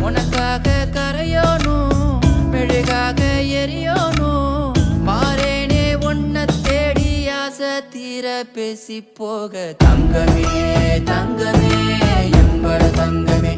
உனக்காக கரையோனும் மெழுகாக எரியோனும் மாறேனே உன்னை தேடி ஆசை தீர பேசி போக தங்கமே தங்கமே என்பட தங்கமே